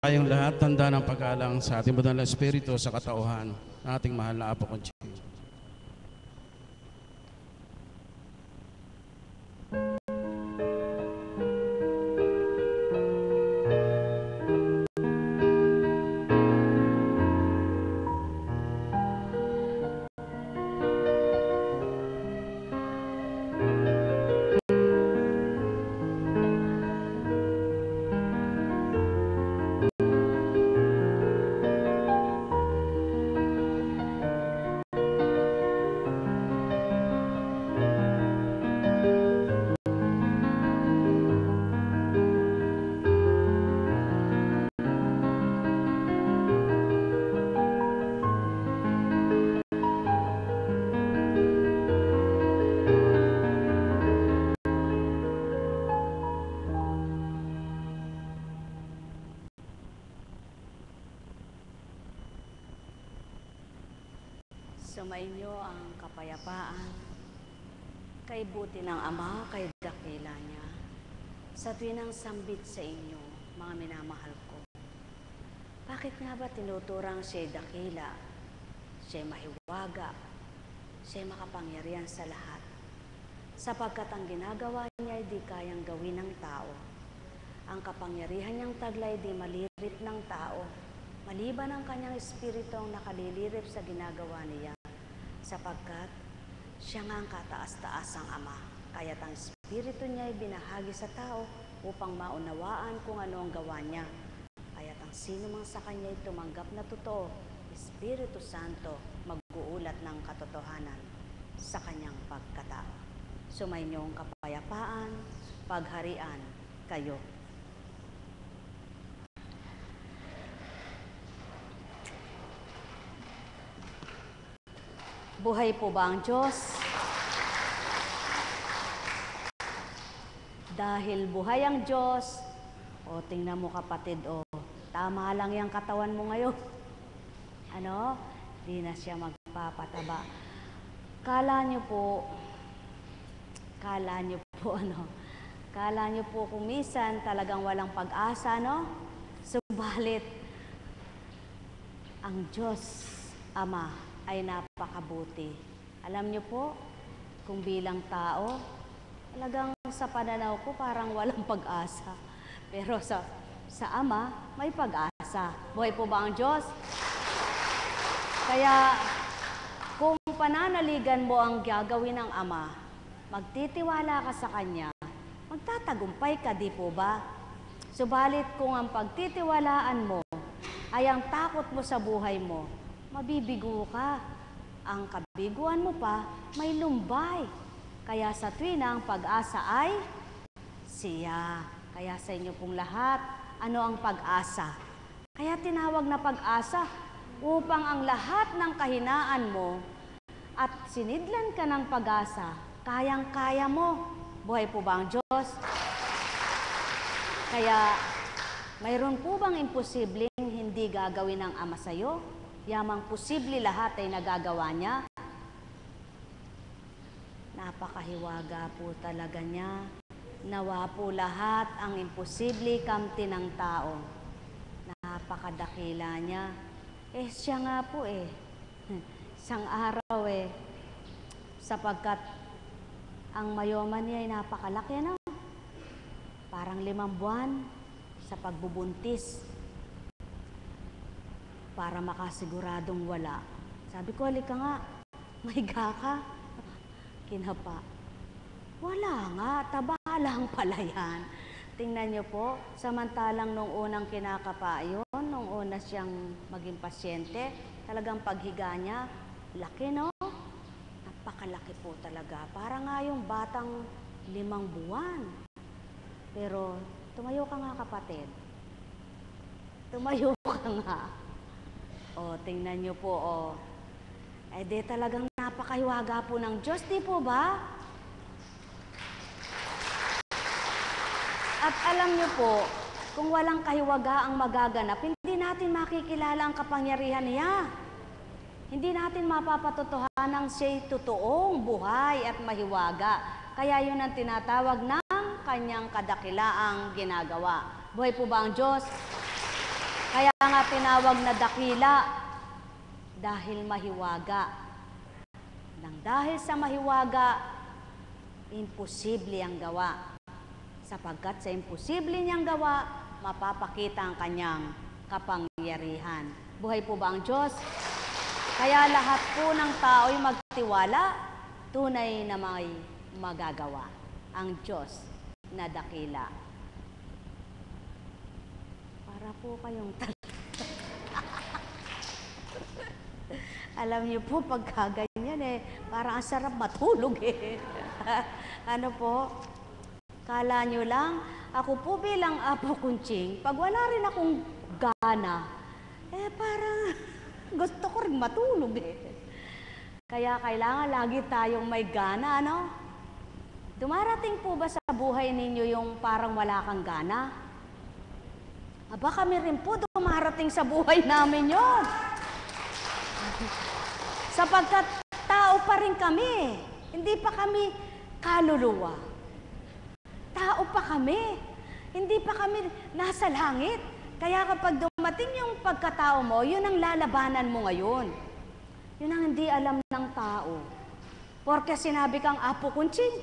Tayong lahat tanda ng pag-alang sa ating banal na espiritu sa katauhan ng ating mahal na Apo Conchito. Sumainyo ang kapayapaan, kay buti ng Ama, kay dakila niya, sa tuwinang sambit sa inyo, mga minamahal ko. Bakit nga ba tinuturang siya'y dakila, siya'y mahiwaga, siya'y makapangyarihan sa lahat? Sapagkat ang ginagawa niya ay di kayang gawin ng tao. Ang kapangyarihan niyang taglay di malirip ng tao, maliban ang kanyang espiritu ang nakalilirip sa ginagawa niya. Sapagkat siya nga ang kataas-taasang Ama, kaya't ang espiritu niya ay binahagi sa tao upang maunawaan kung ano ang gawa niya. Kaya't ang sino mang sa kanya ay tumanggap na totoo, Espiritu Santo mag-uulat ng katotohanan sa kanyang pagkatao. Sumainyong kapayapaan, pagharian kayo. Buhay po ba ang Diyos? Dahil buhay ang Diyos, o tingnan mo kapatid, o tama lang yung katawan mo ngayon. Ano? Di na siya magpapataba. Kala nyo po kung minsan talagang walang pag-asa, no? Subalit, ang Diyos, Ama, ay napakabuti. Alam niyo po, kung bilang tao, talagang sa pananaw ko parang walang pag-asa. Pero sa Ama, may pag-asa. Buhay po ba ang Diyos? Kaya, kung pananaligan mo ang gagawin ng Ama, magtitiwala ka sa Kanya, magtatagumpay ka, di po ba? Subalit kung ang pagtitiwalaan mo ay ang takot mo sa buhay mo, mabibigo ka. Ang kabiguan mo pa, may lumbay. Kaya sa tuwina ang pag-asa ay siya. Kaya sa inyo pong lahat, ano ang pag-asa? Kaya tinawag na pag-asa upang ang lahat ng kahinaan mo at sinidlan ka ng pag-asa, kayang-kaya mo. Buhay po ba ang Diyos? Kaya, mayroon po bang imposibleng hindi gagawin ng Ama sa'yo? Yamang posible lahat ay nagagawa niya. Napakahiwaga po talaga niya. Nawa po lahat ang imposible kamti ng tao. Napakadakila niya. Siya nga po isang araw sapagkat ang mayoma niya ay napakalaki, no? Parang 5 buwan sa pagbubuntis. Para makasiguradong wala. Sabi ko, halika nga, mahiga ka. Kinapa. Wala nga, taba lang pala yan. Tingnan niyo po, samantalang nung unang kinakapa yun, nung una siyang maging pasyente, talagang paghiga niya, laki, no? Napakalaki po talaga. Para nga yung batang 5 buwan. Pero, tumayo ka nga kapatid. Tumayo ka nga. Tingnan niyo po, di talagang napakahiwaga po ng Diyos, di po ba? At alam niyo po, kung walang kahiwaga ang magaganap, hindi natin makikilala ang kapangyarihan niya. Hindi natin mapapatotohanan siya'y totoong buhay at mahiwaga. Kaya yun ang tinatawag ng kanyang kadakilaang ginagawa. Buhay po ba ang Diyos? tinawag na dakila dahil mahiwaga. Nang dahil sa mahiwaga, imposible ang gawa. Sapagkat sa imposible niyang gawa, mapapakita ang kanyang kapangyarihan. Buhay po ba ang Diyos? Kaya lahat po ng tao'y magtiwala, tunay na may magagawa. Ang Diyos na dakila. Para po kayong alam niyo po, pagka ganyan parang ang sarap matulog Ano po? Kala niyo lang, ako po bilang Apo Kunching, pag wala rin akong gana, parang gusto ko rin matulog Kaya kailangan lagi tayong may gana, ano? Dumarating po ba sa buhay ninyo yung parang wala kang gana? Aba, kami rin po dumarating sa buhay namin yon. Sapagkat tao pa rin kami, hindi pa kami kaluluwa. Tao pa kami, hindi pa kami nasa langit. Kaya kapag dumating yung pagkatao mo, yun ang lalabanan mo ngayon. Yun ang hindi alam ng tao. Porque sinabi kang Apo Kunching,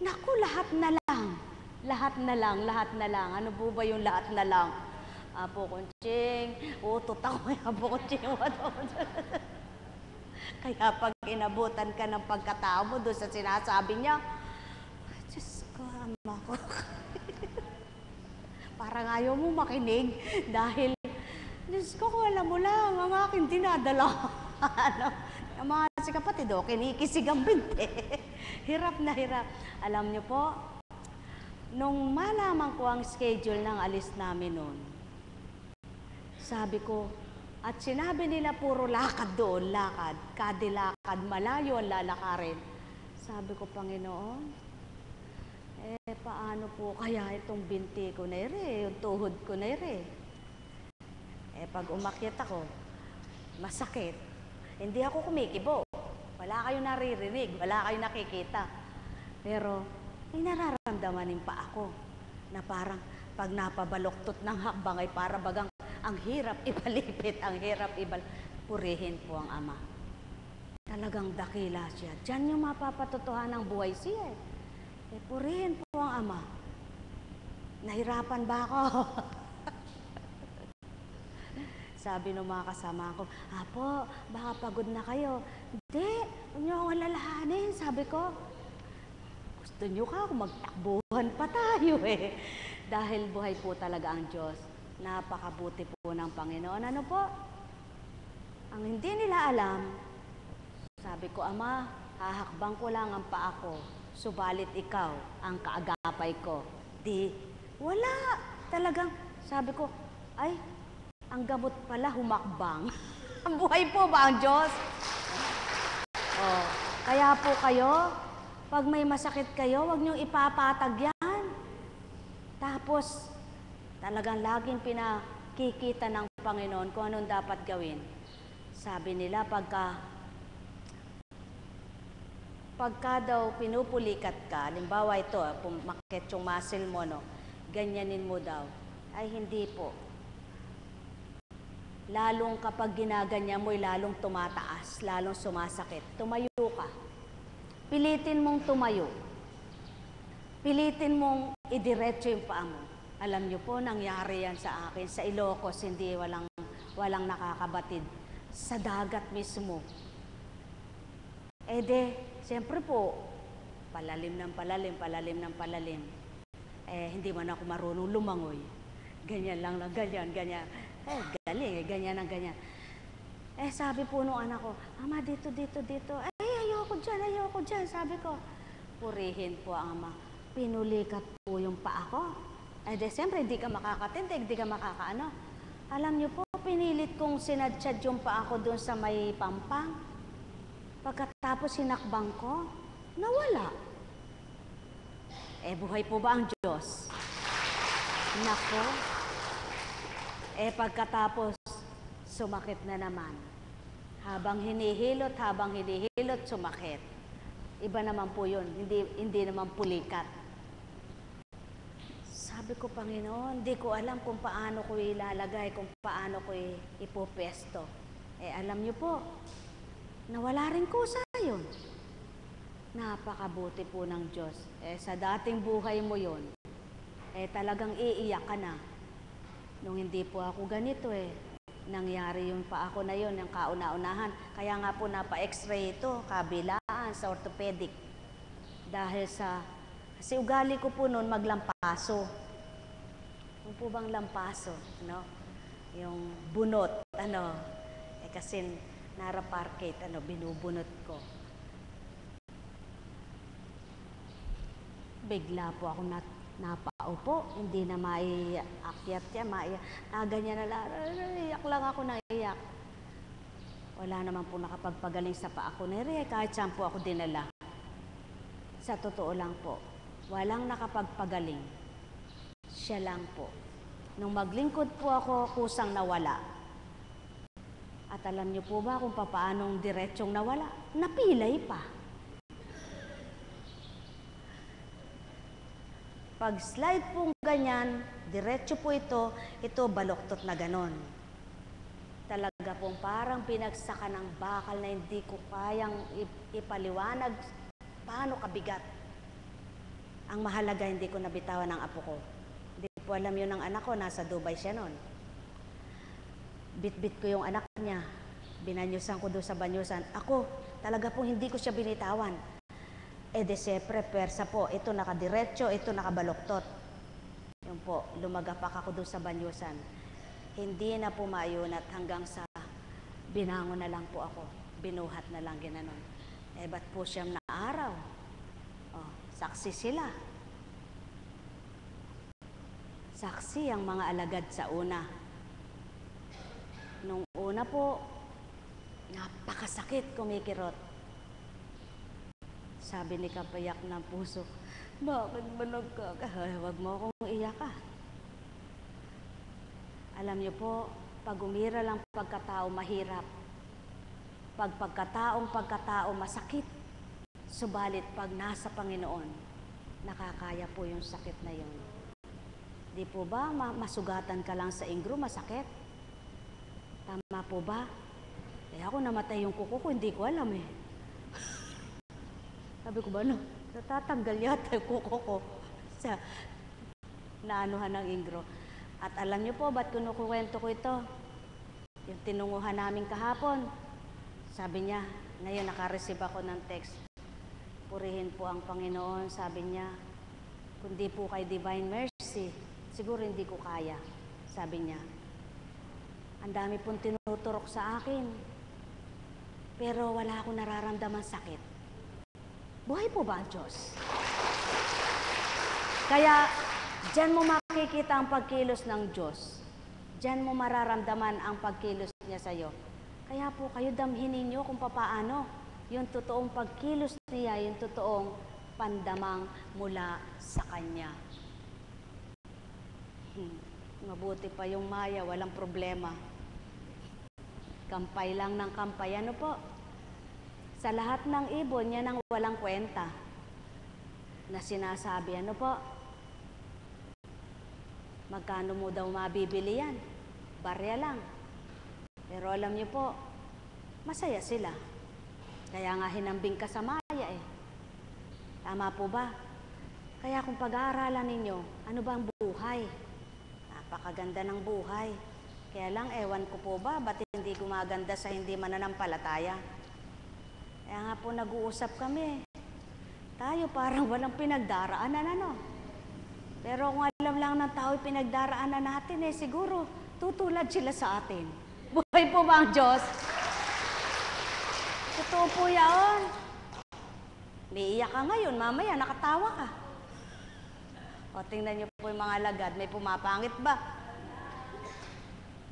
naku, lahat na lang. Lahat na lang, lahat na lang. Ano po ba yung lahat na lang? Apo Kunching, utot ako Apo Kunching. Kaya pag inabutan ka ng pagkatao mo doon sa sinasabi niya, Diyos ko, ama ko. Parang ayaw mo makinig dahil, Diyos ko, alam mo lang, ang aking dinadala. Ang mga si kapatid, kinikisig ang binti. Hirap na hirap. Alam niyo po, nung malaman ko ang schedule ng alis namin noon, sabi ko, at sinabi nila puro lakad doon, lakad, kadilakad, malayo ang lalakarin. Sabi ko, Panginoon, paano po kaya itong binti ko na yung tuhod ko na pag umakyat ako, masakit. Hindi ako kumikibo. Wala kayong naririnig, wala kayong nakikita. Pero, may nararamdaman pa ako na parang pag napabaloktot ng hakbang ay para bagang ang hirap ipalipit, ang hirap purihin po ang Ama. Talagang dakila siya. Diyan yung mapapatotohan ng buhay siya purihin po ang Ama. Nahirapan ba ako? Sabi ng mga kasama ko, Apo, baka pagod na kayo. Hindi, huwag niyo akong alalahanin. Sabi ko, gusto niyo ka, magtakbuhan pa tayo Dahil buhay po talaga ang Diyos. Napakabuti po ng Panginoon. Ano po? Ang hindi nila alam, sabi ko, Ama, hahakbang ko lang ang paa ko, subalit ikaw ang kaagapay ko. Di, wala. Talagang, sabi ko, ay, ang gamot pala humakbang. Ang buhay po ba ang Diyos? Kaya po kayo, pag may masakit kayo, huwag niyong ipapatag yan. Tapos, talagang laging pinakikita ng Panginoon kung anong dapat gawin. Sabi nila, pagka daw pinupulikat ka, halimbawa ito, pumakit yung muscle mo, ganyanin mo daw. Ay, hindi po. Lalong kapag ginaganyan mo, lalong tumataas, lalong sumasakit. Tumayo ka. Pilitin mong tumayo. Pilitin mong idiretso yung paa mo. Alam niyo po, nangyari yan sa akin. Sa Ilocos, hindi, walang nakakabatid. Sa dagat mismo. Siyempre po, palalim ng palalim. Hindi man ako marunong lumangoy. Ganyan lang, ganyan. Galing, ganyan. Sabi po nung anak ko, Ama, dito. Ayoko dyan. Sabi ko, purihin po ang Ama. Pinulikat po yung paa ko. Siyempre, hindi ka makakatindig, hindi ka makakaano. Alam niyo po, pinilit kong sinadsyad yung paa ko doon sa may pampang. Pagkatapos sinakbang ko, nawala. Buhay po ba ang Diyos? Nako. Pagkatapos, sumakit na naman. Habang hinihilot, sumakit. Iba naman po yun, hindi naman pulikat. Sabi Sabi ko, Panginoon, di ko alam kung paano ko ilalagay, kung paano ko ipopesto. Alam niyo po, nawala rin kusa yun. Napakabuti po ng Diyos. Sa dating buhay mo yun, talagang iiyak ka na. Nung hindi po ako ganito nangyari yung pa ako na yun, yung kauna-unahan. Kaya nga po napa-x-ray ito, kabilaan sa orthopedic. Kasi ugali ko po noon maglampaso. Yung po bang lampaso, no? Yung bunot, kasi naraparkate, binubunot ko. Bigla po ako napaupo, hindi na maiakyat yan, ganyan na lang, iyak lang ako, naiyak. Wala naman po nakapagpagaling sa paa ko nere, kahit saan po ako dinala. Sa totoo lang po, walang nakapagpagaling. Siya lang po. Nung maglingkod po ako, kusang nawala. At alam niyo po ba kung paanong diretsyong nawala? Napilay pa. Pag slide pong ganyan, diretso po ito baloktot na ganon. Talaga pong parang pinagsakan ng bakal na hindi ko kayang ipaliwanag paano kabigat. Ang mahalaga, hindi ko nabitawan ng apo ko. Hindi po alam yun ng anak ko, nasa Dubai siya noon. Bit-bit ko yung anak niya. Binanyusan ko doon sa banyusan. Ako, talaga pong hindi ko siya binitawan. De siyempre, persa po, ito nakadiretso, ito nakabaloktot. Yun po, lumagapak ako doon sa banyusan. Hindi na po maayunat hanggang sa binangon na lang po ako. Binuhat na lang ginanon. Ba't po siyam na araw? Saksi sila. Saksi ang mga alagad sa una. Nung una po, napakasakit, kumikirot. Sabi ni kapayak ng puso, bakit ba huwag mo akong iyak ka. Alam niyo po, pag umiral ang pagkatao, mahirap. Pag pagkatao, masakit. Subalit pag nasa Panginoon, nakakaya po yung sakit na yun. Di po ba masugatan ka lang sa ingro, masakit? Tama po ba? Ako namatay yung kuko ko, hindi ko alam Sabi ko ba, natatanggal yata yung kuko ko sa naanuhan ng ingro. At alam niyo po, ba't kinukwento ko ito? Yung tinunguhan namin kahapon, sabi niya, ngayon nakareceive ako ng text, purihin po ang Panginoon, sabi niya, kundi po kay Divine Mercy, siguro hindi ko kaya, sabi niya. Ang dami pong tinuturok sa akin, pero wala akong nararamdaman sakit. Buhay po ba ang Diyos? Kaya, diyan mo makikita ang pagkilos ng Diyos. Diyan mo mararamdaman ang pagkilos niya sa iyo. Kaya po kayo damhinin niyo kung papaano yung totoong pagkilos niya, yung totoong pandamang mula sa Kanya. Mabuti pa yung Maya, walang problema. Kampay lang ng kampay. Ano po? Sa lahat ng ibon, yan ang walang kwenta na sinasabi. Ano po? Magkano mo daw mabibili yan? Barya lang. Pero alam niyo po, masaya sila. Kaya nga hinambing ka sa Maya Tama po ba? Kaya kung pag-aaralan ninyo, ano ba ang buhay? Napakaganda ng buhay. Kaya lang, ewan ko po ba, ba't hindi gumaganda sa hindi mananampalataya? Kaya nga po nag-uusap kami. Tayo parang walang pinagdaraanan, Pero kung alam lang ng tao yung pinagdaraanan natin, siguro tutulad sila sa atin. Buhay po ba ang Diyos? Totoo po yan. Niiyak ka ngayon, mamaya nakatawa ka. O, tingnan niyo po yung mga alagad, may pumapangit ba?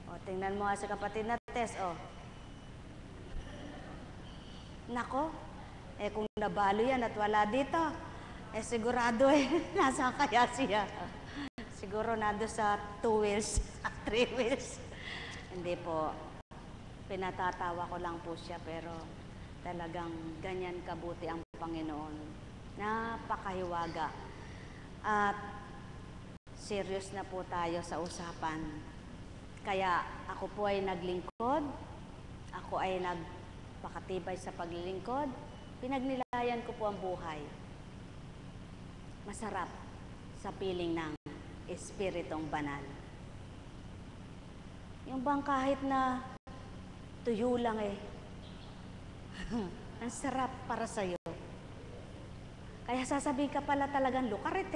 O, tingnan mo nga sa kapatid na Tess, Nako, kung nabalo yan at wala dito, sigurado nasaan kaya siya? Siguro nado sa 2 wheels, 3 wheels. Hindi po, pinatatawa ko lang po siya, pero talagang ganyan kabuti ang Panginoon. Napakahiwaga. At serious na po tayo sa usapan. Kaya ako po ay naglingkod, ako ay nagpakatibay sa paglilingkod, pinagnilayan ko po ang buhay. Masarap sa piling ng Espiritong Banal. Yung bang kahit na tuyo lang ang sarap para sa'yo. Kaya sasabihin ka pala talagang lukarit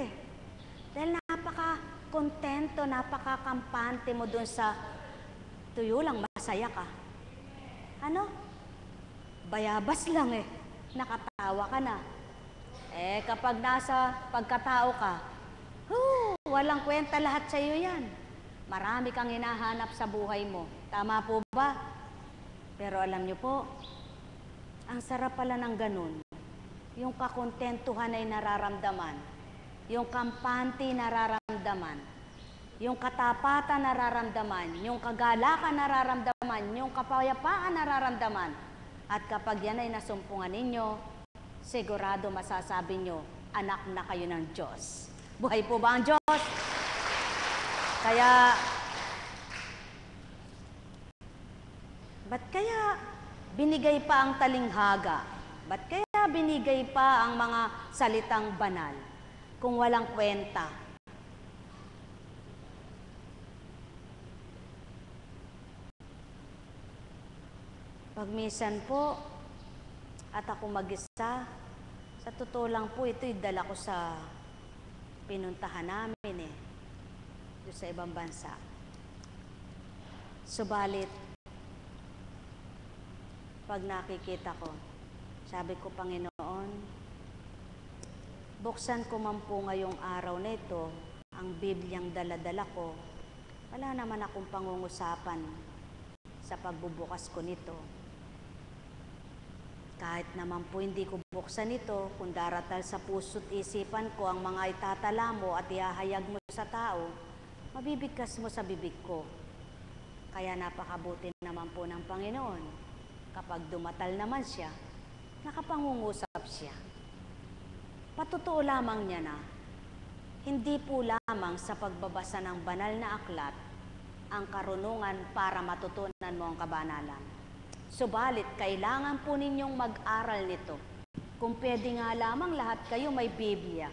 Dahil napaka-kontento, napaka-kampante mo dun sa tuyo lang, masaya ka. Ano? Bayabas lang nakatawa ka na. Kapag nasa pagkatao ka, walang kwenta lahat sa'yo yan. Marami kang hinahanap sa buhay mo. Tama po ba? Pero alam niyo po, ang sarap pala ng ganun. Yung kakontentuhan ay nararamdaman. Yung kampante nararamdaman. Yung katapatan nararamdaman. Yung kagalakan nararamdaman. Yung kapayapaan nararamdaman. At kapag yan ay nasumpungan ninyo, sigurado masasabi nyo, anak na kayo ng Diyos. Buhay po ba ang Diyos? Kaya, ba't kaya binigay pa ang talinghaga? Ba't kaya binigay pa ang mga salitang banal kung walang kwenta? Pag minsan po, at ako mag-isa, sa totoo lang po, ito'y dala ko sa pinuntahan namin doon sa ibang bansa. Subalit, pag nakikita ko, sabi ko, Panginoon, buksan ko man po ngayong araw na ito, ang Bibliang dala-dala ko, wala naman akong pangungusapan sa pagbubukas ko nito. Kahit naman po hindi ko buksan ito, kung daratal sa puso't isipan ko ang mga itatala mo at ihahayag mo sa tao, mabibigkas mo sa bibig ko. Kaya napakabuti naman po ng Panginoon. Kapag dumatal naman siya, nakapangungusap siya. Patutuo lamang niya na, hindi po lamang sa pagbabasa ng banal na aklat ang karunungan para matutunan mo ang kabanalan. Subalit, kailangan po ninyong mag-aral nito. Kung pwede nga lamang lahat kayo may Biblia.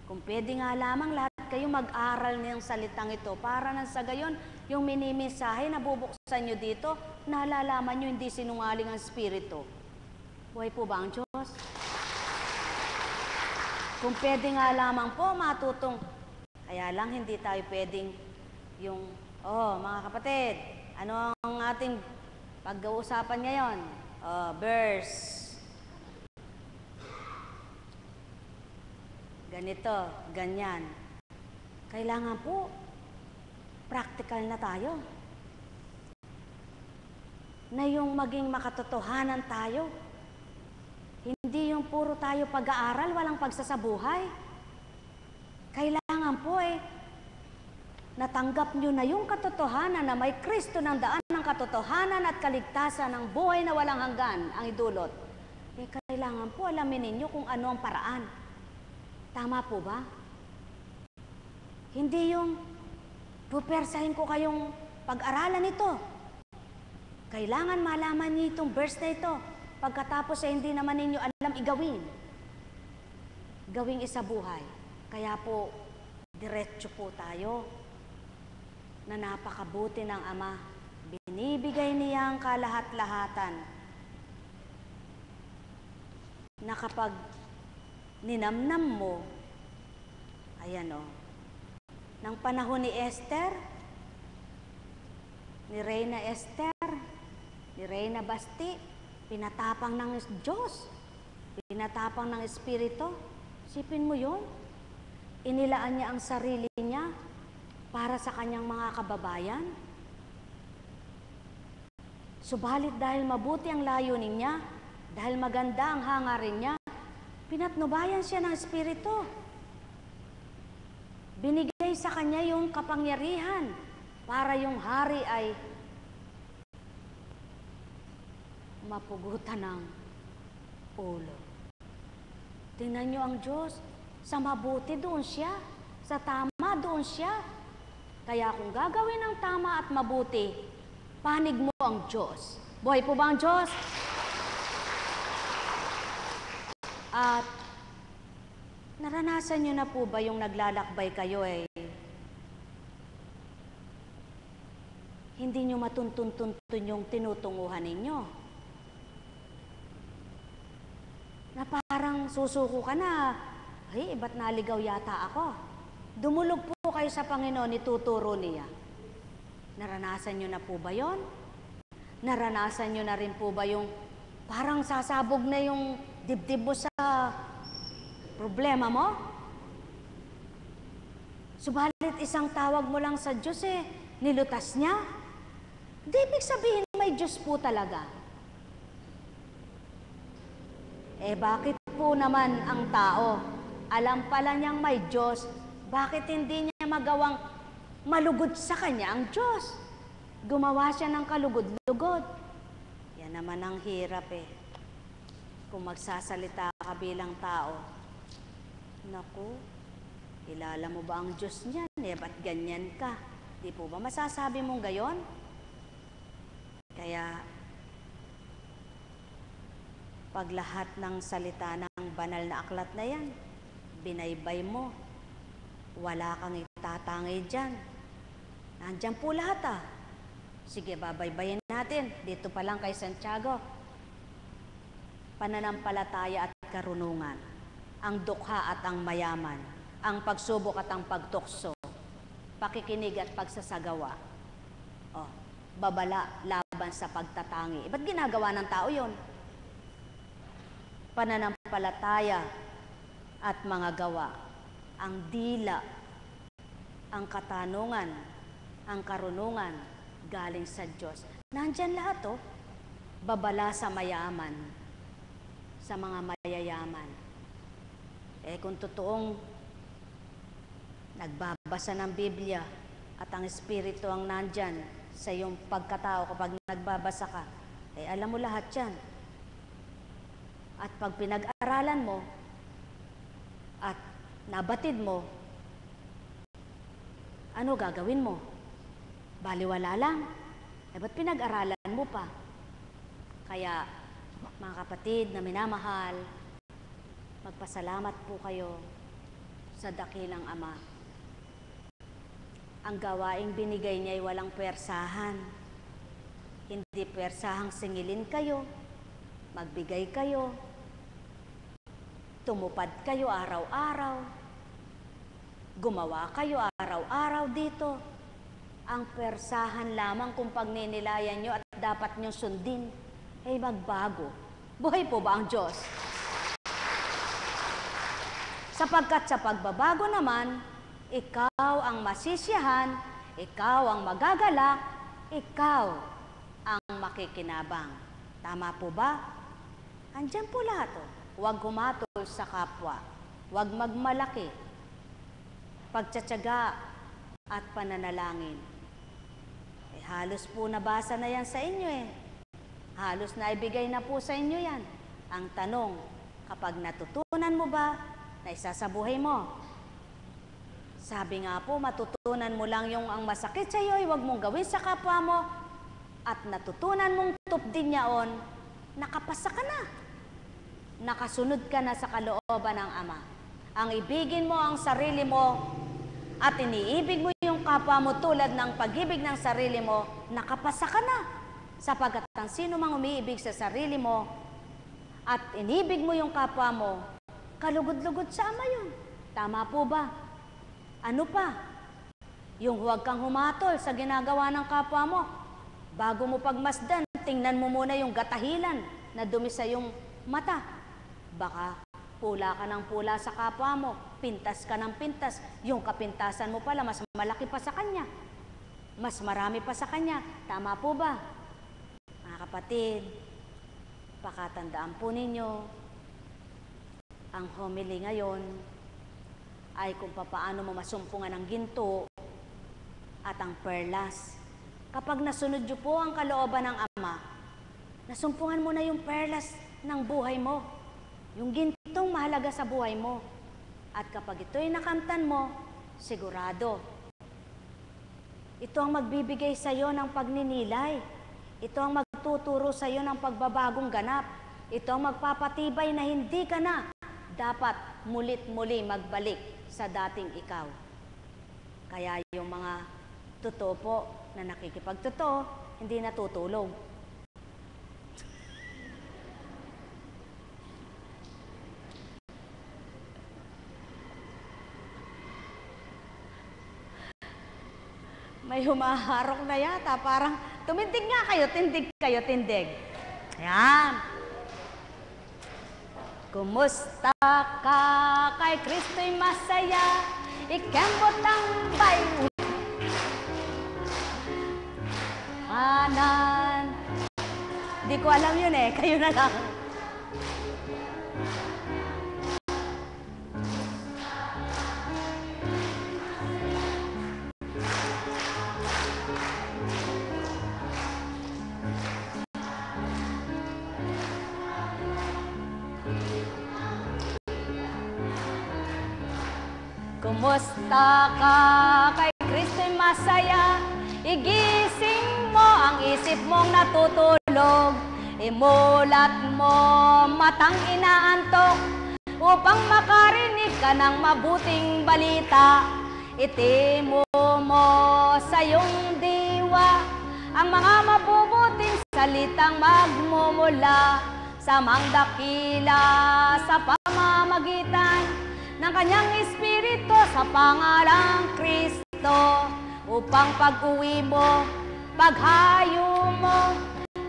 Kung pwede nga lamang lahat kayo mag-aral niyang salitang ito para nang sa gayon, yung minimisahe na bubuksan nyo dito, nalalaman nyo hindi sinungaling ang Espiritu. Buhay po ba ang Diyos? Kung pwede nga lamang po matutong, kaya lang hindi tayo pwedeng yung, mga kapatid, ano ang ating pag-uusapan ngayon? Verse. Ganito, ganyan. Kailangan po, practical na tayo. Na yung maging makatotohanan tayo. Hindi yung puro tayo pag-aaral, walang pagsasabuhay. Kailangan po natanggap nyo na yung katotohanan na may Kristo ng daan ng katotohanan at kaligtasan ng buhay na walang hanggan ang idulot. Kailangan po alamin ninyo kung ano ang paraan. Tama po ba? Hindi yung pupersahin ko kayong pag-aralan ito. Kailangan malaman niyo itong verse na ito. Pagkatapos hindi naman ninyo alam igawin. Gawing isa buhay. Kaya po, diretso po tayo na napakabuti ng Ama. Binibigay niya ang kalahat-lahatan na kapag ninamnam mo, ayan ng panahon ni Esther, ni Reyna Esther, ni Reyna Basti, pinatapang ng Diyos, pinatapang ng Espiritu. Sipin mo yun, inilaan niya ang sarili niya para sa kanyang mga kababayan. Subalit dahil mabuti ang layunin niya, dahil maganda ang hangarin niya, pinatnubayan siya ng Espiritu. Binigay sa kanya yung kapangyarihan para yung hari ay mapugutan ng ulo. Tingnan niyo ang Diyos, sa mabuti doon siya, sa tama doon siya. Kaya kung gagawin ang tama at mabuti, panig mo ang Diyos. Buhay po ba ang Diyos? At naranasan nyo na po ba yung naglalakbay kayo hindi nyo matuntun-tuntun yung tinutunguhan ninyo? Na parang susuko ka na, ay, ba't naligaw yata ako? Dumulog po kayo sa Panginoon, ituturo niya. Naranasan nyo na po ba yon? Naranasan nyo na rin po ba yung parang sasabog na yung dibdib mo sa problema mo? Subalit isang tawag mo lang sa Diyos nilutas niya. Di ibig sabihin may Diyos po talaga. Bakit po naman ang tao, alam pala niyang may Diyos, bakit hindi niya magawang malugod sa Kanya ang Diyos? Gumawa siya ng kalugod-lugod. Yan naman ang hirap Kung magsasalita ka bilang tao, naku, kilala mo ba ang Diyos niyan? Ba't ganyan ka? Di po ba masasabi mong gayon? Kaya, pag lahat ng salita ng banal na aklat na yan, binaybay mo, wala kang itatangi dyan. Nandyan po lahat Sige, babaybayin natin. Dito pa lang kay Santiago. Pananampalataya at karunungan, ang dukha at ang mayaman, ang pagsubok at ang pagtukso, pakikinig at pagsasagawa. Babala laban sa pagtatangi. Ba't ginagawa ng tao yon? Pananampalataya at mga gawa, ang dila, ang katanungan, ang karunungan, galing sa Diyos. Nandyan lahat babala sa mayaman, sa mga mayayaman. Kung totoong nagbabasa ng Biblia at ang Espiritu ang nandyan sa iyong pagkatao kapag nagbabasa ka, alam mo lahat yan. At pag pinag-aralan mo at nabatid mo, ano gagawin mo? Baliwala lang. Ba't pinag-aralan mo pa? Kaya, mga kapatid na minamahal, magpasalamat po kayo sa dakilang Ama. Ang gawaing binigay niya ay walang pwersahan. Hindi pwersahang singilin kayo, magbigay kayo, tumupad kayo araw-araw, gumawa kayo araw-araw dito. Ang pwersahan lamang kung pagninilayan nyo at dapat nyo sundin ay magbago. Buhay po ba ang Diyos? Sapagkat sa pagbabago naman, ikaw ang masisiyahan, ikaw ang magagalak, ikaw ang makikinabang. Tama po ba? Andyan po lahat. Huwag humatol sa kapwa. Huwag magmalaki. Pagtsatsaga at pananalangin. Halos po nabasa na yan sa inyo Halos naibigay na po sa inyo yan. Ang tanong, kapag natutunan mo ba na isa sa buhay mo? Sabi nga po, matutunan mo lang yung ang masakit sa iyo, huwag mong gawin sa kapwa mo, at natutunan mong tupdin niyaon, nakapasa ka na. Nakasunod ka na sa kalooban ng Ama. Ang ibigin mo ang sarili mo at iniibig mo yung kapwa mo tulad ng pag-ibig ng sarili mo, nakapasa ka na. Sapagkat ang sino mang umiibig sa sarili mo at inibig mo yung kapwa mo, kalugod-lugod sa Ama yun. Tama po ba? Ano pa? Yung huwag kang humatol sa ginagawa ng kapwa mo. Bago mo pagmasdan, tingnan mo muna yung gatahilan na dumi sa yung mata. Baka pula ka ng pula sa kapwa mo, pintas ka ng pintas. Yung kapintasan mo pala, mas malaki pa sa kanya. Mas marami pa sa kanya. Tama po ba? Mga kapatid, pakatandaan po ninyo, ang homily ngayon ay kung papaano mo masumpungan ang ginto at ang perlas. Kapag nasunod niyo po ang kalooban ng Ama, nasumpungan mo na yung perlas ng buhay mo, yung gintong mahalaga sa buhay mo. At kapag ito'y nakamtan mo, sigurado. Ito ang magbibigay sa iyo ng pagninilay. Ito ang magtuturo sa iyo ng pagbabagong ganap. Ito ang magpapatibay na hindi ka na dapat mulit-muli magbalik sa dating ikaw. Kaya yung mga totoo po na nakikipagtotoo, hindi natutulog. May humaharok na yata, parang tumindig nga kayo, tindig. Ayan. Kumusta ka kay Kristo'y masaya, ikembot ang bayo. Kanan. Di ko alam yun eh, kayo na lang. Kumusta ka kay Kristo'y masaya, igising mo ang isip mong natutulog, imulat mo matang inaantok, upang makarinig ka ng mabuting balita. Itimo mo sa iyong diwa ang mga mabubuting salitang magmumula sa dakila sa pamamagitan ng kanyang Espiritu sa pangalang Kristo, upang pag-uwi mo, paghayo mo,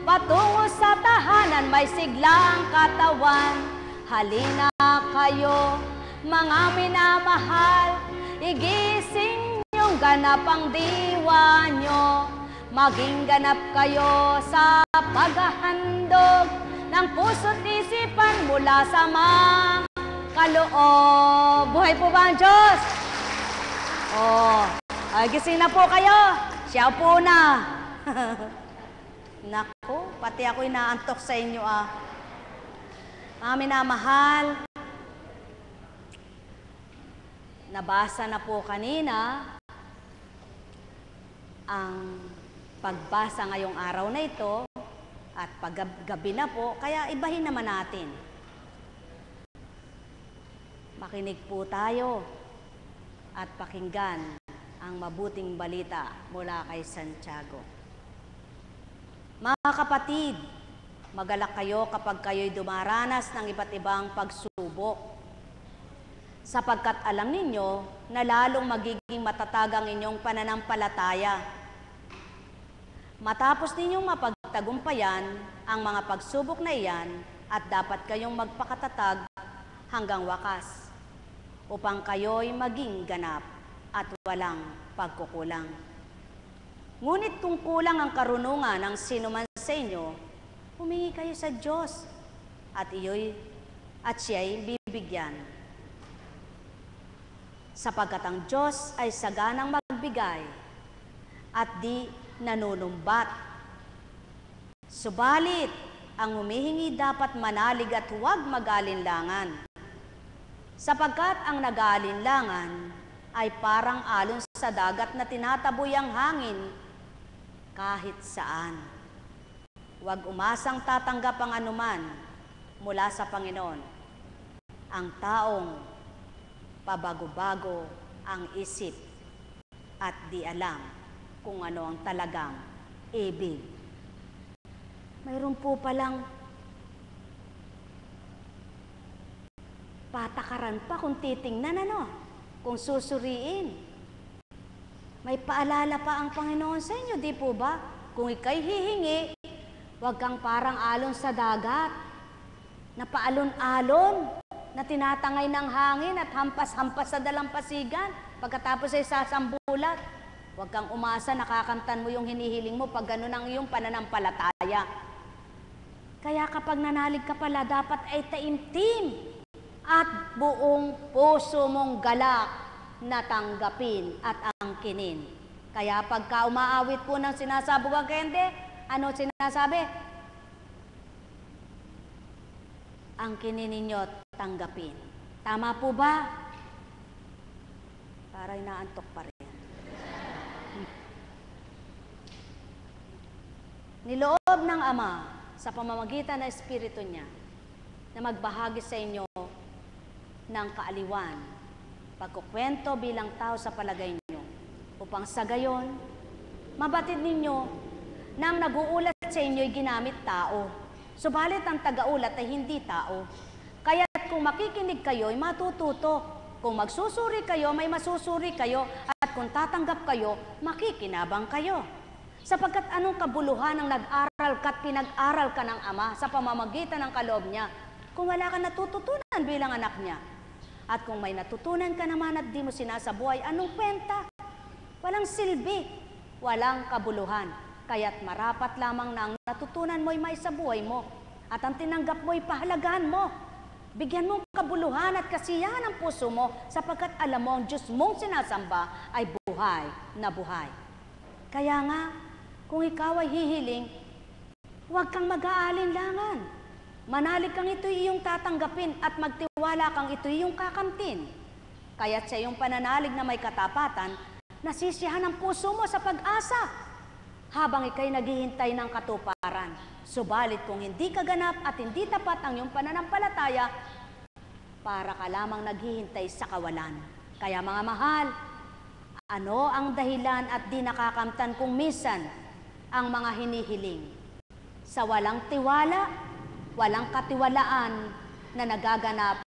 patungo sa tahanan may siglang katawan. Halina kayo, mga minamahal, igising niyong ganap ang diwa nyo. Maging ganap kayo sa paghahandog ng puso't isipan mula sa mga kaloob. Buhay po ba ang Diyos? Ay, gising na po kayo. Siya po na. Naku, pati ako inaantok sa inyo Mga minamahal, nabasa na po kanina ang pagbasa ngayong araw na ito at paggabi na po, kaya ibahin naman natin. Makinig po tayo at pakinggan ang mabuting balita mula kay Santiago. Mga kapatid, magalak kayo kapag kayo'y dumaranas ng iba't ibang pagsubok, sapagkat alam ninyo na lalong magiging matatag ang inyong pananampalataya. Matapos ninyong mapagtagumpayan ang mga pagsubok na iyan, at dapat kayong magpakatatag hanggang wakas, upang kayo'y maging ganap at walang pagkukulang. Ngunit kung kulang ang karunungan ng sinuman sa inyo, humingi kayo sa Diyos at siya'y bibigyan. Sapagkat ang Diyos ay saganang magbigay at di nanunumbat. Subalit, ang humihingi dapat manalig at huwag mag-alinlangan. Sapagkat ang nag-aalinlangan ay parang alon sa dagat na tinataboy ang hangin kahit saan. Huwag umasang tatanggap ang anuman mula sa Panginoon. Ang taong pabago-bago ang isip at di alam kung ano ang talagang ibig. Mayroon po palang patakaran pa kung titingnan, kung susuriin. May paalala pa ang Panginoon sa inyo, di po ba? Kung ika'y hihingi, huwag kang parang alon sa dagat, na paalon-alon, na tinatangay ng hangin at hampas-hampas sa dalampasigan, pagkatapos ay sasambulat. Huwag kang umasa, nakakamtan mo yung hinihiling mo pag ganun ang iyong pananampalataya. Kaya kapag nanalig ka pala, dapat ay taimtim at buong puso mong galak na tanggapin at angkinin. Kaya pagka umaawit po ng sinasabog ang kende, ano sinasabi? Angkinin ninyo at tanggapin. Tama po ba? Para inaantok pa rin. Niloob ng Ama sa pamamagitan ng Espiritu niya na magbahagi sa inyo ng kaaliwan, pagkukwento bilang tao sa palagay niyo, upang sa gayon, mabatid ninyo na ang nag-uulat sa inyo'y ginamit tao, subalit ang taga-ulat ay hindi tao. Kaya't kung makikinig kayo, ay matututo. Kung magsusuri kayo, may masusuri kayo. At kung tatanggap kayo, makikinabang kayo. Sapagkat anong kabuluhan ang nag-aral ka at pinag-aral ka ng Ama sa pamamagitan ng kaloob niya, kung wala ka natututunan bilang anak niya? At kung may natutunan ka naman at di mo sinasabuhay, anong kwenta? Walang silbi, walang kabuluhan. Kaya't marapat lamang na ang natutunan mo'y maisabuhay mo at ang tinanggap mo'y pahalagahan mo. Bigyan mong kabuluhan at kasiyahan ang puso mo sapagkat alam mo ang Diyos mong sinasamba ay buhay na buhay. Kaya nga, kung ikaw ay hihiling, huwag kang mag-aalinlangan. Manalig kang ito'y iyong tatanggapin at magtiwala kang ito'y iyong kakamtin. Kaya't sa iyong pananalig na may katapatan, nasisiyahan ang puso mo sa pag-asa habang ikay naghihintay ng katuparan. Subalit kung hindi kaganap at hindi tapat ang iyong pananampalataya, para ka lamang naghihintay sa kawalan. Kaya mga mahal, ano ang dahilan at di nakakamtan kung minsan ang mga hinihiling? Sa walang tiwala, walang katiwalaan na nagaganap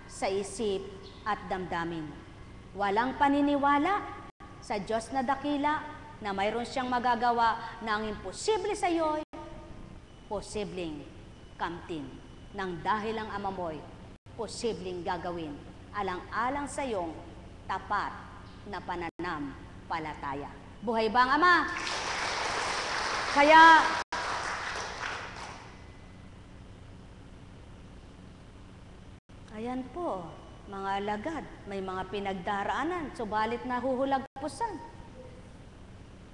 sa isip at damdamin. Walang paniniwala sa Diyos na dakila na mayroon siyang magagawa na ang imposible sa iyo'y posibleng kamtin. Nang dahil ang Ama mo'y posibleng gagawin alang-alang sa iyong tapat na pananampalataya. Buhay ba ang Ama? Kaya ayan po, mga alagad, may mga pinagdaraanan, subalit nahuhulagpusan.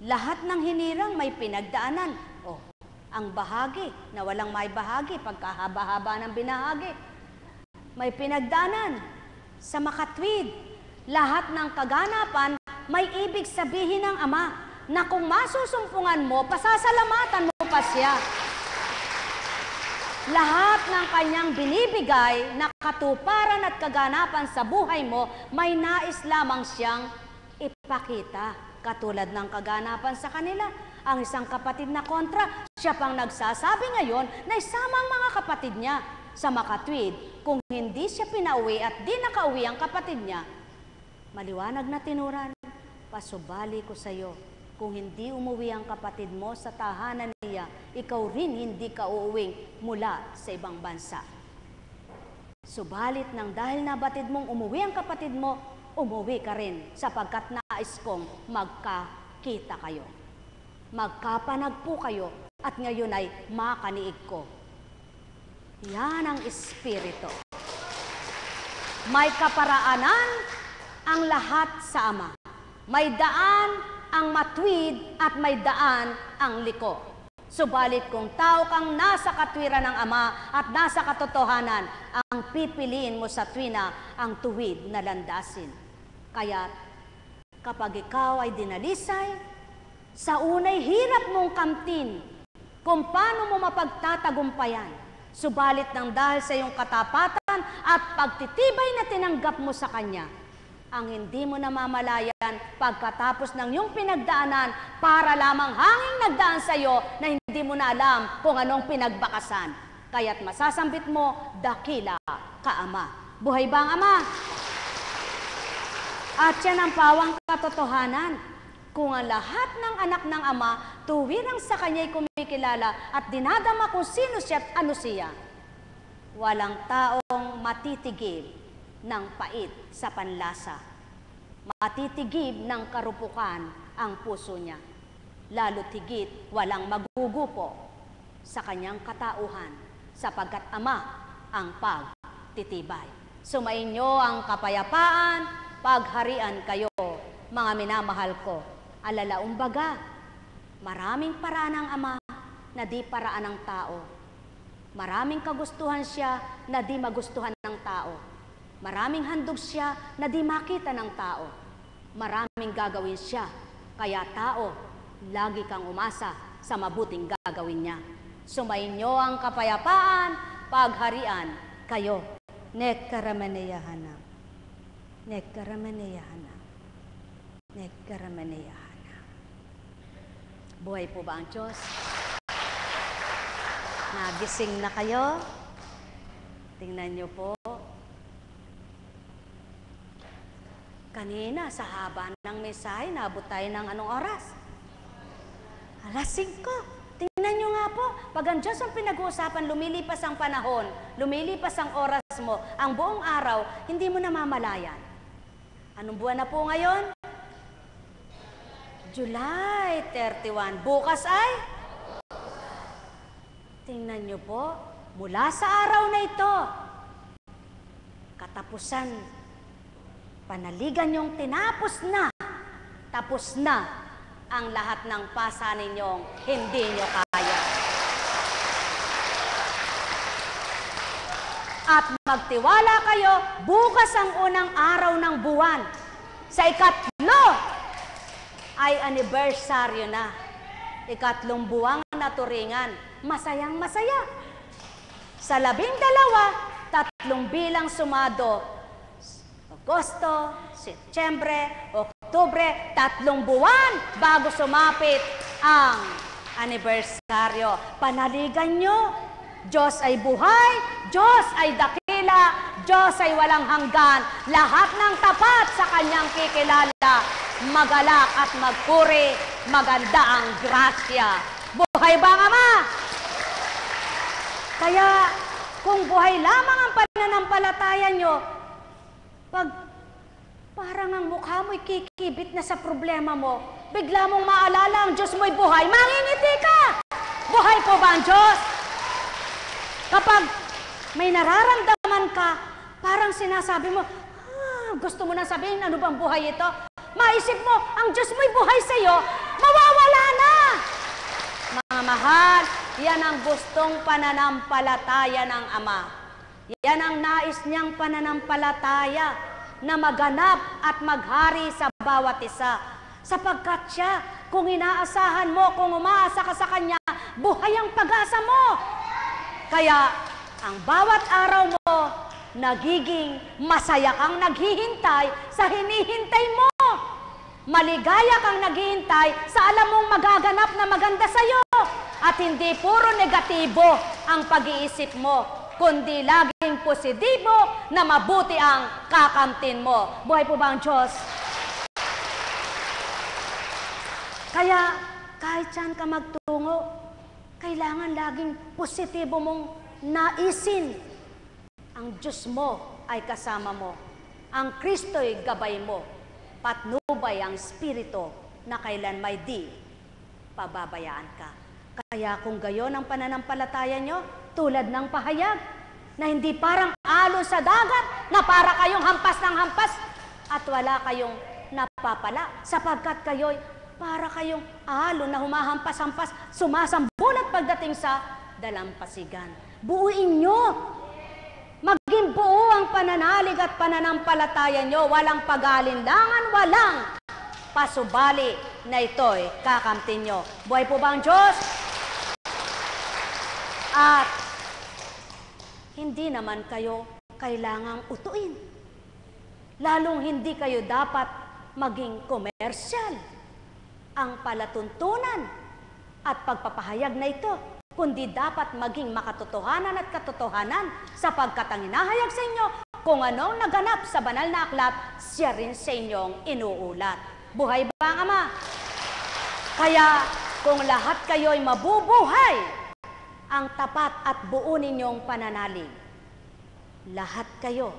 Lahat ng hinirang may pinagdaanan. Oh, ang bahagi na walang may bahagi, pagkahaba-haba ng binahagi, may pinagdaanan. Sa makatwid, lahat ng kaganapan may ibig sabihin ng Ama na kung masusumpungan mo, pasasalamatan mo pa siya. Lahat ng kanyang binibigay na katuparan at kaganapan sa buhay mo, may nais lamang siyang ipakita. Katulad ng kaganapan sa kanila, ang isang kapatid na kontra, siya pang nagsasabi ngayon na isama ang mga kapatid niya sa makatwid. Kung hindi siya pinauwi at di nakauwi ang kapatid niya, maliwanag na tinuran, pasubali ko sa iyo. Kung hindi umuwi ang kapatid mo sa tahanan niya, ikaw rin hindi ka uuwing mula sa ibang bansa. Subalit nang dahil nabatid mong umuwi ang kapatid mo, umuwi ka rin sapagkat nais kong magkakita kayo. Magkapanagpo kayo at ngayon ay makaniig ko. Yan ang Espiritu. May kaparaanan ang lahat sa Ama. May daan ang matuwid at may daan ang liko. Subalit kung tao kang nasa katwiran ng Ama at nasa katotohanan, ang pipiliin mo sa tuwina ang tuwid na landasin. Kaya kapag ikaw ay dinalisay, sa unay hirap mong kamtin kung paano mo mapagtatagumpayan. Subalit nang dahil sa iyong katapatan at pagtitibay na tinanggap mo sa Kanya, ang hindi mo namamalayan pagkatapos ng iyong pinagdaanan para lamang hanging nagdaan sa iyo na hindi mo na alam kung anong pinagbakasan. Kaya't masasambit mo, dakila ka Ama. Buhay ba ang Ama? At yan ang pawang katotohanan. Kung ang lahat ng anak ng Ama tuwirang sa Kanya'y kumikilala at dinadama kung sino siya at ano siya, walang taong matitigib ng pait sa panlasa. Matitigib ng karupukan ang puso niya. Lalo't higit walang magugupo sa kanyang katauhan sapagkat Ama ang pagtitibay. Sumainyo ang kapayapaan, pagharian kayo, mga minamahal ko. Alalaumbaga, maraming paraan ng Ama na di paraan ng tao. Maraming kagustuhan siya na di magustuhan ng tao. Maraming handog siya na di makita ng tao. maraming gagawin siya. Kaya tao, lagi kang umasa sa mabuting gagawin niya. Sumainyo ang kapayapaan, pagharian kayo. Nekaramaneyahana. Nekaramaneyahana. Nekaramaneyahana. Buhay po ba ang Diyos? Nagising na kayo? Tingnan niyo po. Kanina, sa haba ng mensahe, naabot tayo ng anong oras? Alas 5. Tingnan nyo nga po, pag ang Diyos ang pinag-uusapan, lumilipas ang panahon, lumilipas ang oras mo, ang buong araw, hindi mo namamalayan. Anong buwan na po ngayon? July 31. Bukas ay? Tingnan nyo po, mula sa araw na ito, katapusan, panaligan niyong tinapos na, tapos na ang lahat ng pasa ninyong hindi nyo kaya. At magtiwala kayo, bukas ang unang araw ng buwan. Sa ikatlo ay anibersaryo na. Ikatlong buwang naturingan, masayang masaya. Sa 12, 3 bilang sumado, Agosto, Setyembre, Oktubre, 3 buwan bago sumapit ang anibersaryo. Panaligan nyo, Diyos ay buhay, Diyos ay dakila, Diyos ay walang hanggan. Lahat ng tapat sa Kanyang kikilala, magalak at magpuri, maganda ang grasya. Buhay ba ang Ama? Kaya kung buhay lamang ang pananampalataya nyo, pag parang ang mukha mo'y kikibit na sa problema mo, bigla mong maalala ang Diyos mo'y buhay, mangingiti ka! Buhay po ba ang Diyos? Kapag may nararamdaman ka, parang sinasabi mo, gusto mo na sabihin, ano bang buhay ito? Maisip mo, ang Diyos mo'y buhay sa'yo, mawawala na! Mga mahal, yan ang gustong pananampalataya ng Ama. Yan ang nais niyang pananampalataya na maganap at maghari sa bawat isa. Sapagkat siya, kung inaasahan mo, kung umaasa ka sa Kanya, buhay ang pag-asa mo. Kaya, ang bawat araw mo, nagiging masaya kang naghihintay sa hinihintay mo. Maligaya kang naghihintay sa alam mong magaganap na maganda sa'yo. At hindi puro negatibo ang pag-iisip mo, kundi laging positibo na mabuti ang kakamtin mo. Buhay po ba ang Diyos? Kaya kahit saan ka magtungo, kailangan laging positibo mong naisin. Ang Diyos mo ay kasama mo. Ang Kristo'y gabay mo. Patnubay ang Espiritu na kailan may di pababayaan ka. Kaya kung gayon ang pananampalataya nyo, tulad ng pahayag, na hindi parang alon sa dagat, na para kayong hampas ng hampas, at wala kayong napapala, sapagkat kayo'y para kayong alon na humahampas-hampas, sumasambulat pagdating sa dalampasigan. Buuin nyo. Maging buo ang pananalig at pananampalataya nyo, walang pag-alinlangan, walang pasubali na ito'y kakamtin nyo. Buhay po ba ang Diyos? At hindi naman kayo kailangang utuin. Lalong hindi kayo dapat maging komersyal. Ang palatuntunan at pagpapahayag na ito, kundi dapat maging makatotohanan at katotohanan, sapagkat ang inahayag sa inyo, kung anong naganap sa banal na aklat, siya rin sa inyong inuulat. Buhay ba ang Ama? Kaya kung lahat kayo'y mabubuhay, ang tapat at buo ninyong pananalig, lahat kayo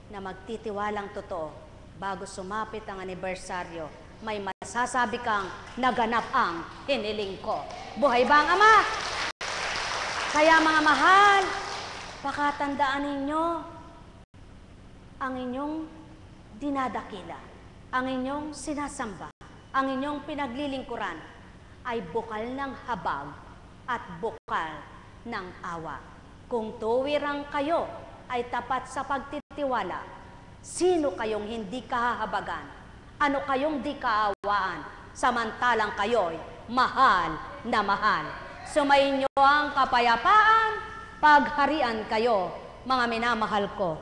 na magtitiwalang totoo, bago sumapit ang anibersaryo, may masasabi kang naganap ang hiniling ko. Buhay ba ang Ama? Kaya mga mahal, pakatandaan ninyo ang inyong dinadakila, ang inyong sinasamba, ang inyong pinaglilingkuran ay bukal ng habag at bukal ng awa. Kung tuwirang kayo ay tapat sa pagtitiwala, sino kayong hindi kahahabagan? Ano kayong di kaawaan, samantalang kayo'y mahal na mahal. Sumainyo ang kapayapaan, pagharian kayo, mga minamahal ko.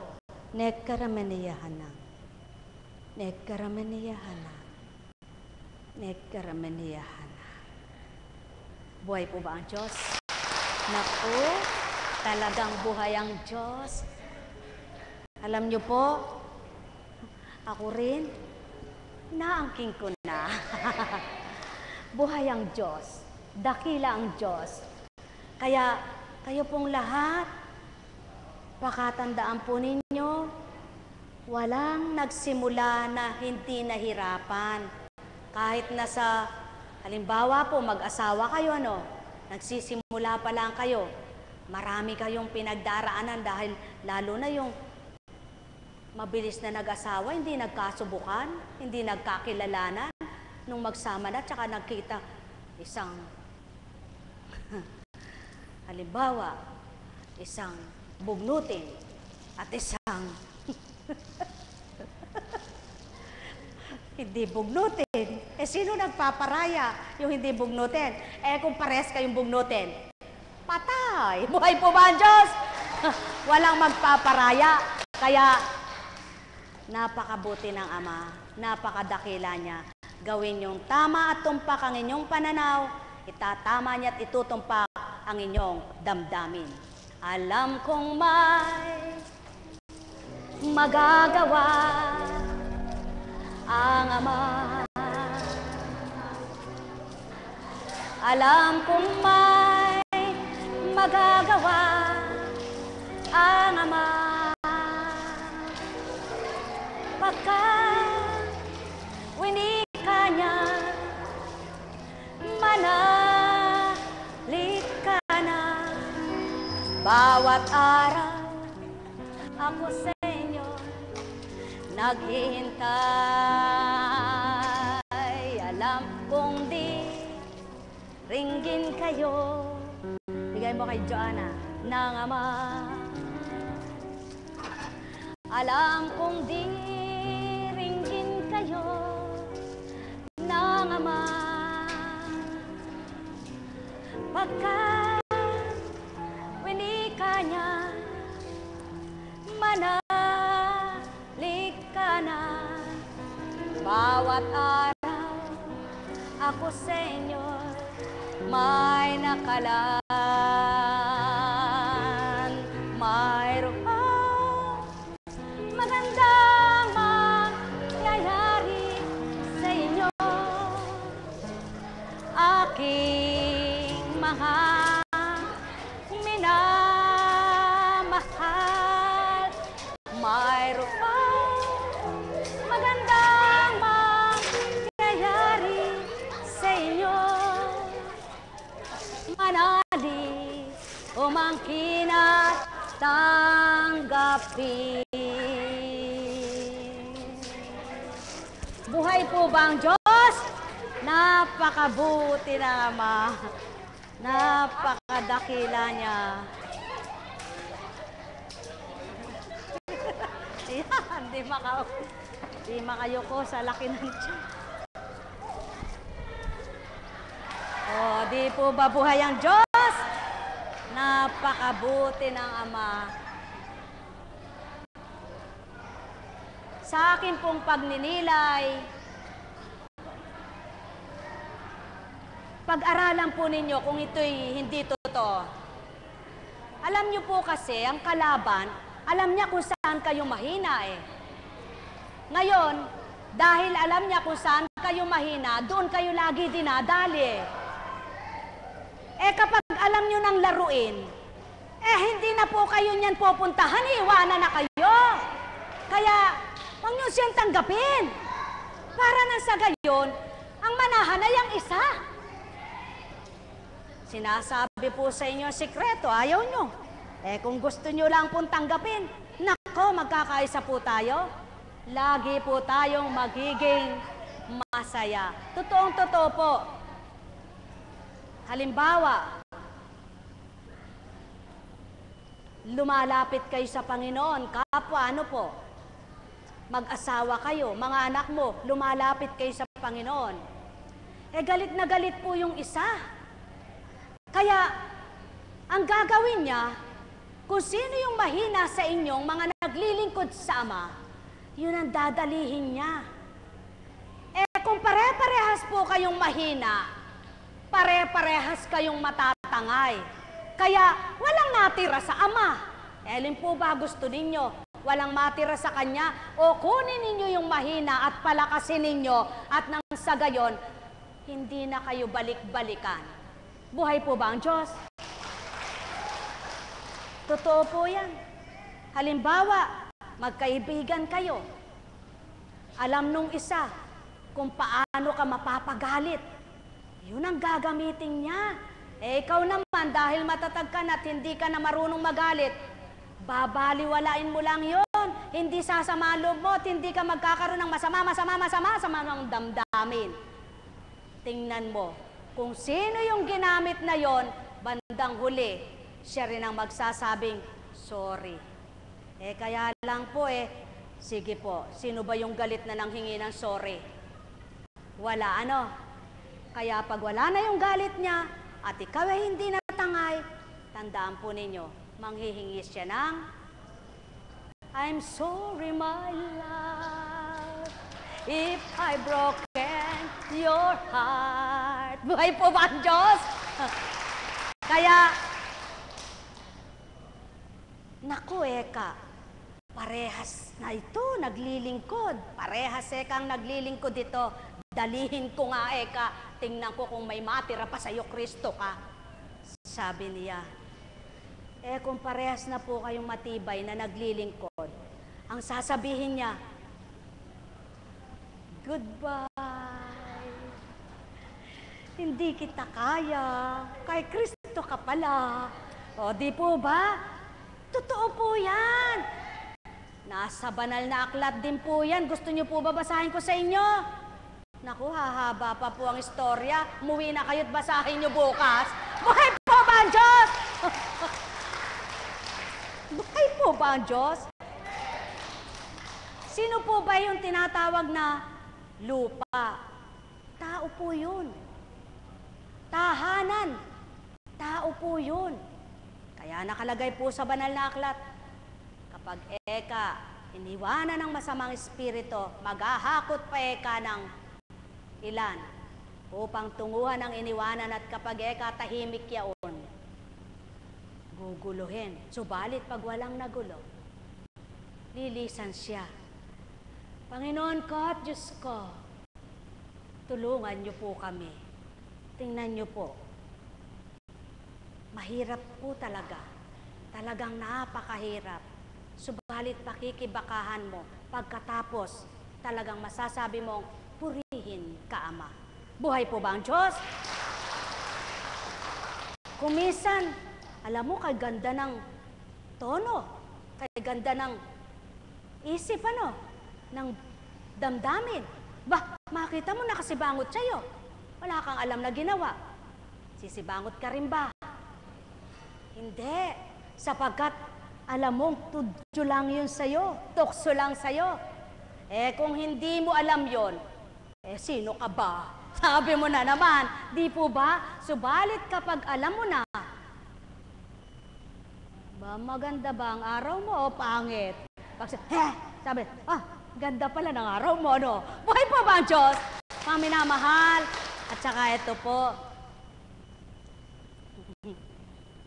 Nekaramaniyahana. Nekaramaniyahana. Nekaramaniyahana. Buhay po ba ang Diyos? Naku, talagang buhay ang Diyos. Alam niyo po, ako rin, naangking ko na. Buhay ang Diyos, dakila ang Diyos. Kaya kayo pong lahat, pakatandaan po ninyo, walang nagsimula na hindi nahirapan. Kahit nasa, halimbawa po, mag-asawa kayo, nagsisimula pa lang kayo, marami kayong pinagdaraanan dahil lalo na yung mabilis na nag-asawa, hindi nagkasubukan, hindi nagkakilalanan. Nung magsama na, tsaka nagkita isang, halimbawa, isang bugnutin at isang hindi bugnutin. Eh, sino nagpaparaya yung hindi bugnutin? Eh, kung pares kayong bugnutin, patay! Buhay po ba ang Diyos? Walang magpaparaya. Kaya, napakabuti ng Ama, napakadakila niya. Gawin niyong tama at tumpak ang inyong pananaw, itatama niya at itutumpak ang inyong damdamin. Alam kong may magagawa ang Ama. Alam kong may magagawa ang Ama. Pagkat winika niya, manalik ka na. Bawat araw ako sa inyo naghihintay. Alam kong di ringgin kayo. Bigay mo kay Joanna ng Ama. Alam kong di ringgin kayo ng Ama. Pagkat winika niya, manalik ka na. Bawat araw ako sa inyo may nakalaan. Mayroong magandang mangyayari sa inyo. Aking mga minamahal, mayroong magandang mangyayari sa inyo. Manali, umangkin at tanggapin. Buhay po ba ang Diyos? Napakabuti ng Ama. Napakadakila niya. Yan, di makayoko sa laki ng Diyos. O, di po ba buhay ang Diyos? Napakabuti ng Ama. Sa akin pong pagninilay, pag-aralan po ninyo kung ito'y hindi totoo. Alam niyo po kasi, ang kalaban, alam niya kung saan kayo mahina eh. Ngayon, dahil alam niya kung saan kayo mahina, doon kayo lagi dinadali. Eh kapag alam niyo ng laruin, eh hindi na po kayo niyan pupuntahan, iwanan na kayo. Kaya, huwag niyo siyang tanggapin. Para na sa gayon, ang manahan ay ang isa. Sinasabi po sa inyo sikreto, ayaw nyo. Eh kung gusto nyo lang pong tanggapin, nako, magkakaisa po tayo. Lagi po tayong magiging masaya. Totoong-totoo po. Halimbawa, lumalapit kayo sa Panginoon, kapwa ano po? mag-asawa kayo, mga anak mo, lumalapit kayo sa Panginoon. Galit na galit po yung isa. Kaya, ang gagawin niya, kung sino yung mahina sa inyong mga naglilingkod sa Ama, yun ang dadalihin niya. Kung pare-parehas po kayong mahina, pare-parehas kayong matatangay. Kaya, walang natira sa Ama. Alin po ba gusto ninyo? Walang matira sa Kanya? O kunin ninyo yung mahina at palakasin ninyo at nang sa gayon, hindi na kayo balik-balikan. Buhay po ba ang Diyos? Totoo po yan. Halimbawa, magkaibigan kayo. Alam nung isa kung paano ka mapapagalit. Yun ang gagamitin niya. Ikaw naman, dahil matatag ka na at hindi ka na marunong magalit, babaliwalain mo lang yun. Hindi sasama ang loob mo at hindi ka magkakaroon ng masama ng damdamin. Tingnan mo, kung sino yung ginamit na yon, bandang huli, siya rin ang magsasabing, sorry. Kaya lang po sige po, sino ba yung galit na nanghingi ng sorry? Wala, ano? Kaya pag wala na yung galit niya, at ikaw ay hindi natangay, tandaan po ninyo, manghihingi siya ng, I'm sorry, my love, if I broken your heart. Buhay po ba ang Diyos? Kaya, naku, Eka, parehas na ito, naglilingkod. Parehas, Eka, ang naglilingkod ito. Dalihin ko nga, Eka, tingnan ko kung may matira pa sa'yo, Kristo ka. Sabi niya, kung parehas na po kayong matibay na naglilingkod, ang sasabihin niya, goodbye. Hindi kita kaya. Kay Kristo ka pala. O, di po ba? Totoo po yan. Nasa banal na aklat din po yan. Gusto niyo po ba basahin ko sa inyo? Naku, hahaba pa po ang istorya. Umuwi na kayo't basahin niyo bukas. Buhay po ba ang Diyos? Buhay po ba ang Diyos? Sino po ba yung tinatawag na lupa? Tao po yun. Tahanan. Tao po yun. Kaya nakalagay po sa banal na aklat, kapag Eka, iniwanan ng masamang espiritu, maghahakot pa Eka ng ilan upang tunguhan ang iniwanan at kapag Eka tahimik yaon, guguluhin. Subalit pag walang nagulo, lilisan siya. Panginoon ko at Diyos ko, tulungan niyo po kami. Tingnan niyo po. Mahirap po talaga. Talagang napakahirap. Subalit pakikibakahan mo. Pagkatapos, talagang masasabi mong, purihin ka, Ama. Buhay po ba ang Diyos? Kumisan, alam mo, kay ganda ng tono, kay ganda ng isip, ng damdamin. Makita mo nakasibangot sa'yo. Wala kang alam na ginawa. Sisibangot ka rin ba? Hindi. Sapagkat alam mong tudyo lang yun sa'yo, tukso lang sa'yo. Kung hindi mo alam yon, sino ka ba? Sabi mo na naman, di po ba? Subalit kapag alam mo na, maganda ba ang araw mo o pangit? Sabi, ganda pala ng araw mo, no? Buhay po ba ang Diyos? Mga minamahal. At saka ito po,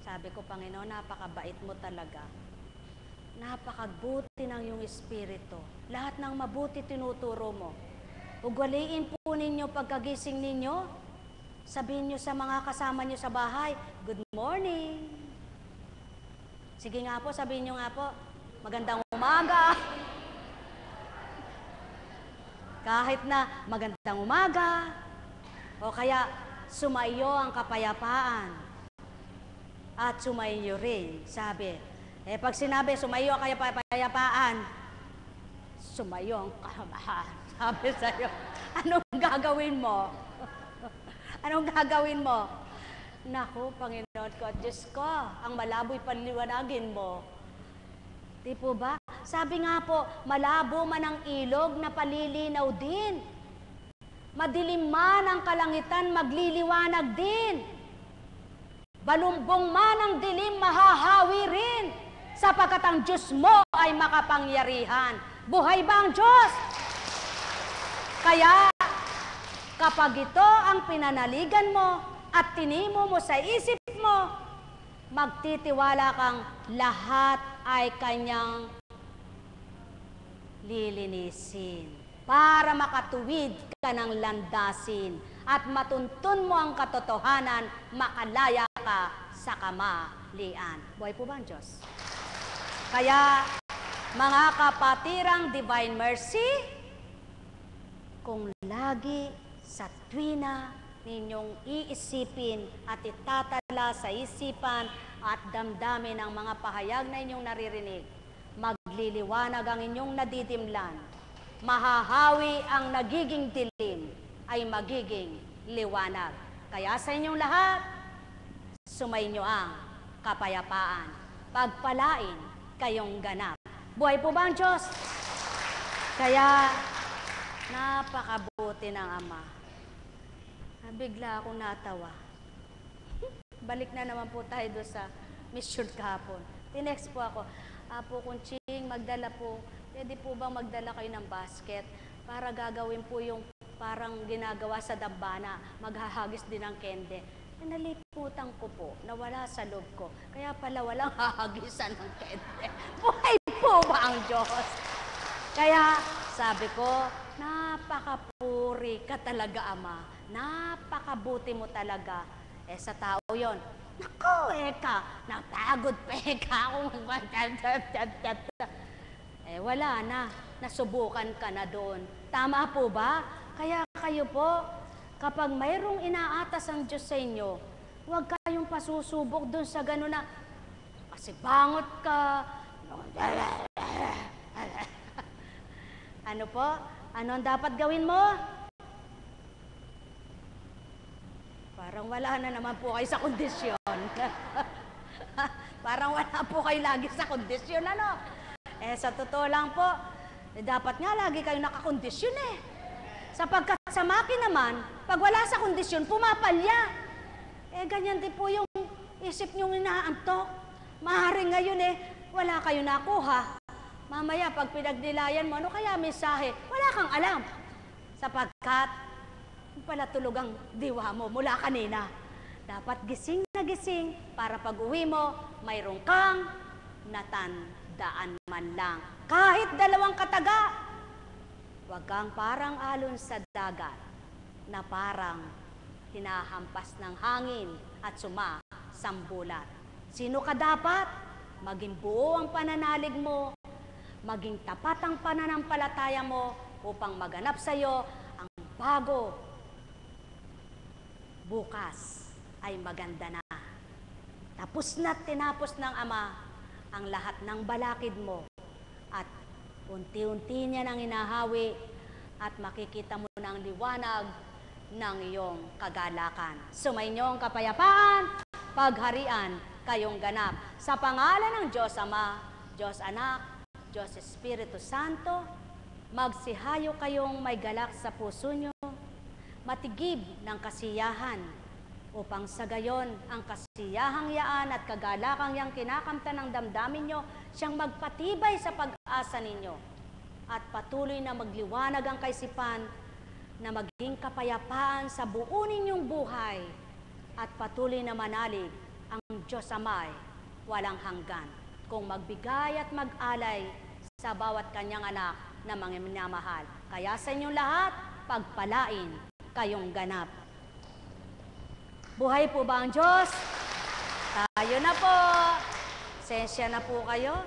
sabi ko, Panginoon, napakabait mo talaga. Napakabuti ng iyong espiritu. Lahat ng mabuti tinuturo mo. Ugaliin po ninyo pagkagising ninyo. Sabihin nyo sa mga kasama nyo sa bahay, good morning. Sige nga po, sabihin nyo nga po, magandang umaga. Kahit na magandang umaga. O kaya, sumayo ang kapayapaan. At sumayo rin, sabi. Pag sinabi, sumayo ang kapayapaan, sumayo ang kamahan. Sabi sa'yo, anong gagawin mo? Anong gagawin mo? Naku, Panginoon ko at Diyos ko, ang malaboy panliwanagin mo. Di po ba? Sabi nga po, malabo man ang ilog na palilinaw din. Madilim man ang kalangitan, magliliwanag din. Balumbong man ang dilim, mahahawi rin. Sapagkat ang Diyos mo ay makapangyarihan. Buhay ba ang Diyos? Kaya, kapag ito ang pinanaligan mo at tinimo mo sa isip mo, magtitiwala kang lahat ay kanyang lilinisin para makatuwid ka ng landasin at matuntun mo ang katotohanan, makalaya ka sa kamalian. Buhay po ba ang Diyos? Kaya, mga kapatirang Divine Mercy, kung lagi sa tuwina ninyong iisipin at itatala sa isipan at damdamin ang mga pahayag na inyong naririnig, magliliwanag ang inyong nadidimlan. Mahahawi ang nagiging dilim ay magiging liwanag. Kaya sa inyong lahat, sumainyo ang kapayapaan. Pagpalain kayong ganap. Buhay po ba ang Diyos? Kaya, napakabuti ng Ama. Bigla akong natawa. Balik na naman po tayo doon sa mission kahapon. Tinext po ako, Apo Kunching, magdala po. Pwede po bang magdala kayo ng basket para gagawin po yung parang ginagawa sa dambana, maghahagis din ng kende. Naliputan ko po, nawala sa loob ko. Kaya pala walang hahagisan ng kende. Buhay po ba ang Diyos? Kaya sabi ko, napakapuri ka talaga, Ama. Napakabuti mo talaga. Sa tao yon. Naku, Eka, napagod pa Eka. Wala na. Nasubukan ka na doon. Tama po ba? Kaya kayo po, kapag mayroong inaatas ang Diyos sa inyo, huwag kayong pasusubok doon sa gano'n na, kasi bangot ka. Ano po? Ano ang dapat gawin mo? Parang wala na naman po kayo sa kondisyon. Parang wala po kayo lagi sa kondisyon, ano? Sa totoo lang po, dapat nga lagi kayo nakakondisyon Sapagkat sa makin naman, pag wala sa kondisyon, pumapalya. Ganyan din po yung isip niyong inaantok. Maaaring ngayon wala kayo nakuha. Mamaya, pag pinagnilayan mo, ano kaya mensahe? Wala kang alam. Sapagkat, pala tulog ang diwa mo mula kanina. Dapat gising na gising para pag uwi mo, mayroong kang natandaan man lang. Kahit 2 kataga, huwag kang parang alon sa dagat na parang hinahampas ng hangin at sumasambulat. Sino ka dapat? Maging buo ang pananalig mo, maging tapat ang pananampalataya mo upang maganap sa iyo ang bago. Bukas ay maganda na. Tapos na't tinapos ng Ama ang lahat ng balakid mo at unti-unti niya nang inahawi at makikita mo ng liwanag ng iyong kagalakan. Sumainyo ang kapayapaan, pagharian, kayong ganap. Sa pangalan ng Diyos Ama, Diyos Anak, Diyos Espiritu Santo, magsihayo kayong may galak sa puso nyo, matigib ng kasiyahan, upang sa gayon ang kasiyahang yaan at kagalakang yang kinakamta ng damdamin nyo, siyang magpatibay sa pag-asa ninyo, at patuloy na magliwanag ang kaisipan, na maging kapayapaan sa buo ninyong buhay, at patuloy na manalig ang Diyos Amay walang hanggan, kung magbigay at mag-alay sa bawat kanyang anak na mga minamahal. Kaya sa inyong lahat, pagpalain kayong ganap. Buhay po ba ang Diyos? Tayo na po. Sensya na po kayo.